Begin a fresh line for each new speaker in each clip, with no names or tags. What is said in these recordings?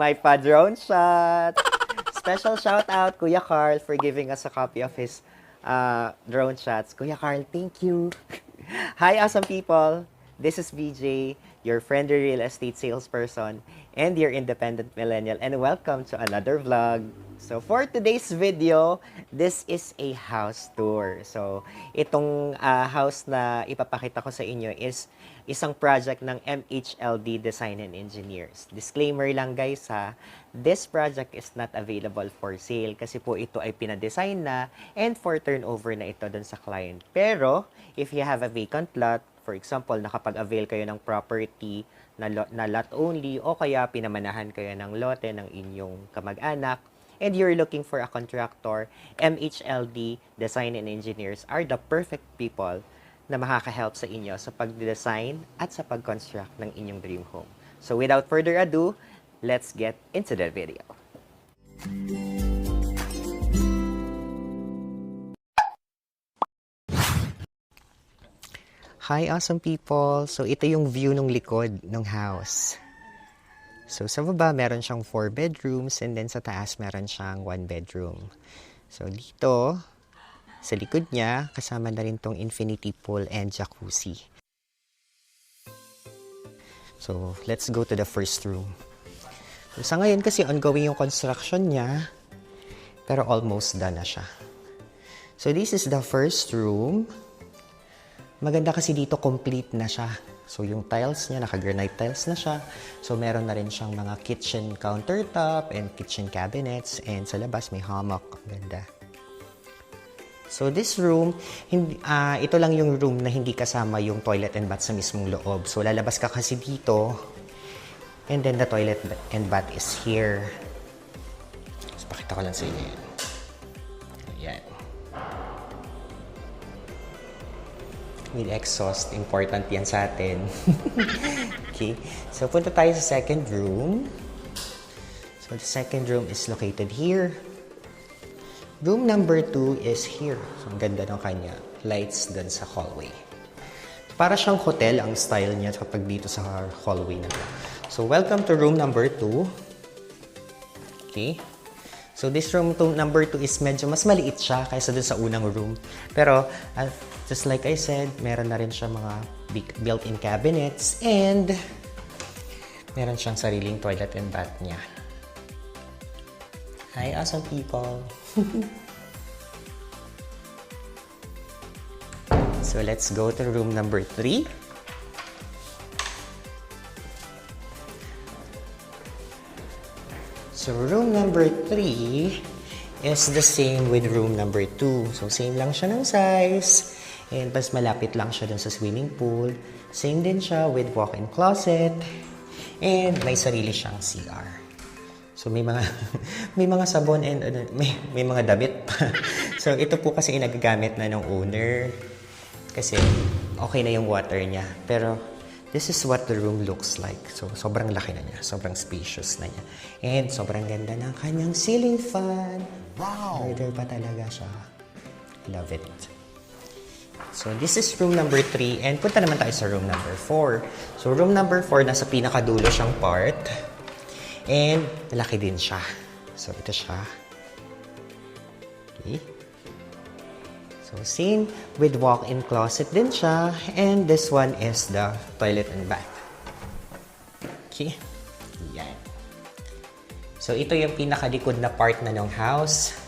my pa-drone shot. Special shout out, Kuya Carl, for giving us a copy of his drone shots. Kuya Carl, thank you. Hi, awesome people. This is BJ, your friendly real estate salesperson and your independent millennial, and welcome to another vlog. So for today's video, this is a house tour. So itong house na ipapakita ko sa inyo is isang project ng MHLD Design and Engineers. Disclaimer lang guys ha, this project is not available for sale kasi po ito ay pinadesign na and for turnover na ito dun sa client. Pero if you have a vacant lot, for example, nakapag-avail kayo ng property na lot only o kaya pinamanahan kayo ng lote ng inyong kamag-anak and you're looking for a contractor, MHLD Design and Engineers are the perfect people na makaka-help sa inyo sa pag-design at sa pag-construct ng inyong dream home. So without further ado, let's get into the video. Hi, awesome people! So ito yung view ng likod ng house. So sa baba, meron siyang 4 bedrooms and then sa taas, meron siyang 1 bedroom. So dito, sa likod niya, kasama na rin tong infinity pool and jacuzzi. So let's go to the first room. So, sa ngayon kasi ongoing yung construction niya, pero almost done na siya. So this is the first room. Maganda kasi dito complete na siya. So yung tiles niya, naka-granite tiles na siya. So meron na rin siyang mga kitchen countertop and kitchen cabinets. And sa labas may hammock. Ganda. So this room, ito lang yung room na hindi kasama yung toilet and bath sa mismong loob. So lalabas ka kasi dito. And then the toilet and bath is here. So pakita ko lang sa inyo yan. Ayan. With exhaust, important yan sa atin. Okay, so punta tayo sa second room. So the second room is located here. Room number 2 is here. So ang ganda ng kanya. Lights dun sa hallway. Para siyang hotel ang style niya kapag dito sa hallway na to. So welcome to room number 2. Okay. So this room number 2 is medyo mas maliit siya kaysa dun sa unang room. Pero just like I said, meron na rin siya mga built-in cabinets and meron siyang sariling toilet and bath niya. Hi, awesome people! So let's go to room number 3. So room number 3 is the same with room number 2. So same lang siya ng size. And mas malapit lang siya dun sa swimming pool. Same din siya with walk-in closet. And may sarili siyang CR. So may mga sabon and may mga damit pa. So ito po kasi nagagamit na ng owner kasi okay na yung water niya. Pero this is what the room looks like. So sobrang laki na niya, sobrang spacious na niya. And sobrang ganda ng kanyang ceiling fan. Wow. Order pa talaga siya. Love it. So this is room number 3 and punta naman tayo sa room number 4. So room number 4 nasa pinakadulo siyang part. And malaki din siya. So, ito siya. Okay. So, same with walk-in closet din siya. And this one is the toilet and bath. Okay. Yan. So, ito yung pinakalikod na part na ng house.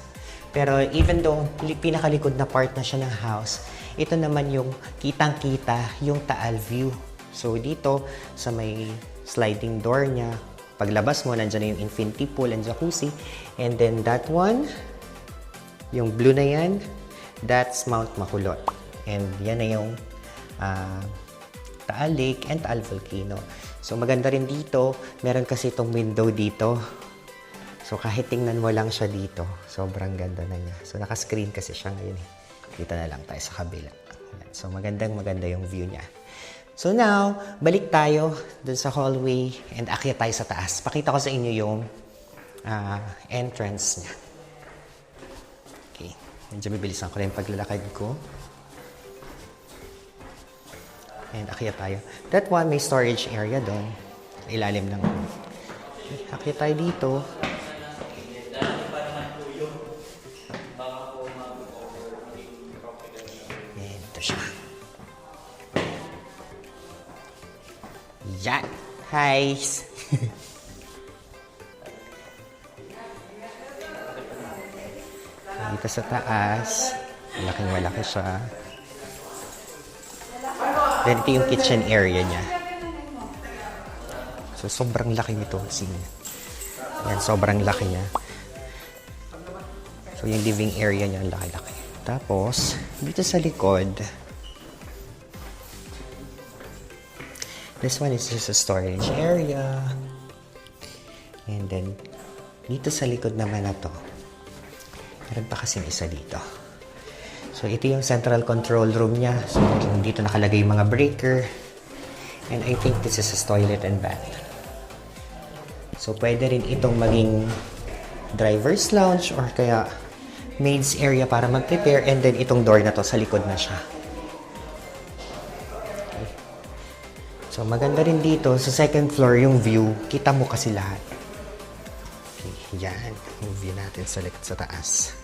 Pero even though pinakalikod na part na siya ng house, ito naman yung kitang-kita yung Taal view. So, dito sa may sliding door niya, paglabas mo, nandiyan na yung infinity pool and jacuzzi. And then that one, yung blue na yan, that's Mount Makulot. And yan na yung Taal Lake and Taal Volcano. So maganda rin dito, meron kasi itong window dito. So kahit tingnan mo lang siya dito, sobrang ganda na niya. So naka-screen kasi siya ngayon. Dito na lang tayo sa kabila. So maganda yung view niya. So now, balik tayo dun sa hallway and akyat tayo sa taas. Pakita ko sa inyo yung entrance niya. Okay. Medyo bibilisan ko na yung paglalakad ko. And akyat tayo. That one, may storage area doon. Ilalim ng Akit tayo dito. Ayan, ito siya. Yan. Hi. Dito sa taas. Malaking malaki siya. Then ito yung kitchen area niya. So sobrang laki nito. Yan, sobrang laki niya. So yung living area niya, laki-laki. Tapos, dito sa likod, this one is just a storage area. And then, dito sa likod naman na to, meron pa kasing isa dito. So, ito yung central control room niya. So, dito nakalagay yung mga breaker. And I think this is a toilet and bath. So, pwede rin itong maging driver's lounge or kaya maid's area para mag-prepare. And then, itong door na to, sa likod na siya. Okay. So, maganda rin dito. Sa second floor, yung view, kita mo kasi lahat. Okay, yan. Yung view natin sa taas.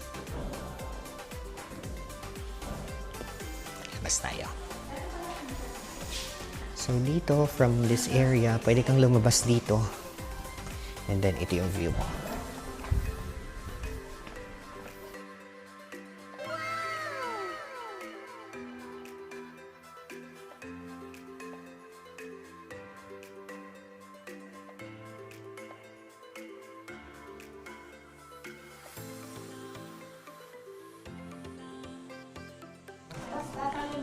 Tayo. So, dito, from this area, pwede kang lumabas dito. And then, ito yung view mo.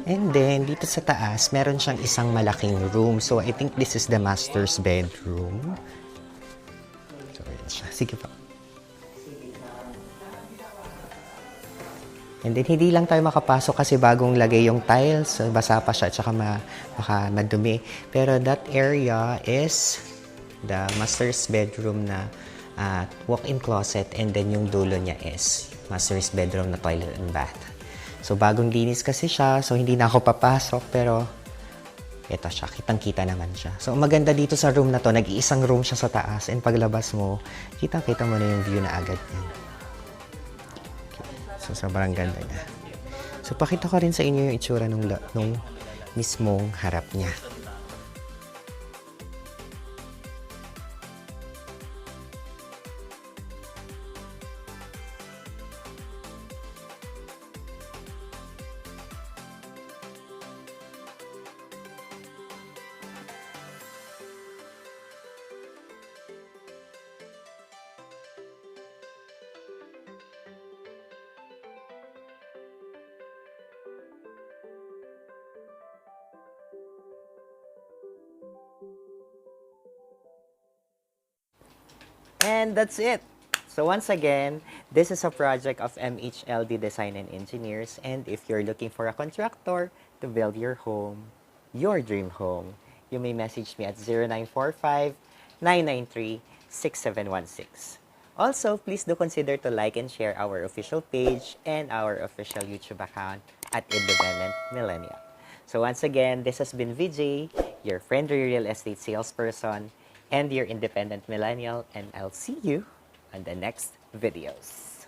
And then, dito sa taas, meron siyang isang malaking room. So, I think this is the master's bedroom. So, yun siya. Sige pa. And then, hindi lang tayo makapasok kasi bagong lagay yung tiles. Basa pa siya at saka baka madumi. Pero that area is the master's bedroom na walk-in closet. And then, yung dulo niya is master's bedroom na toilet and bath. So, bagong linis kasi siya. So, hindi na ako papasok. Pero, ito siya. Kitang-kita naman siya. So, maganda dito sa room na to. Nag-iisang room siya sa taas. And paglabas mo, kitang-kita mo na yung view na agad yan. Okay. So, sobrang ganda niya. So, pakita ko rin sa inyo yung itsura nung mismong harap niya. And that's it. So once again, this is a project of MHLD Design and Engineers. And if you're looking for a contractor to build your home, your dream home, you may message me at 0945-993-6716. Also, please do consider to like and share our official page and our official YouTube account at Independent Millennial. So once again, this has been VJ, your friendly real estate salesperson, and your independent millennial, and I'll see you on the next videos.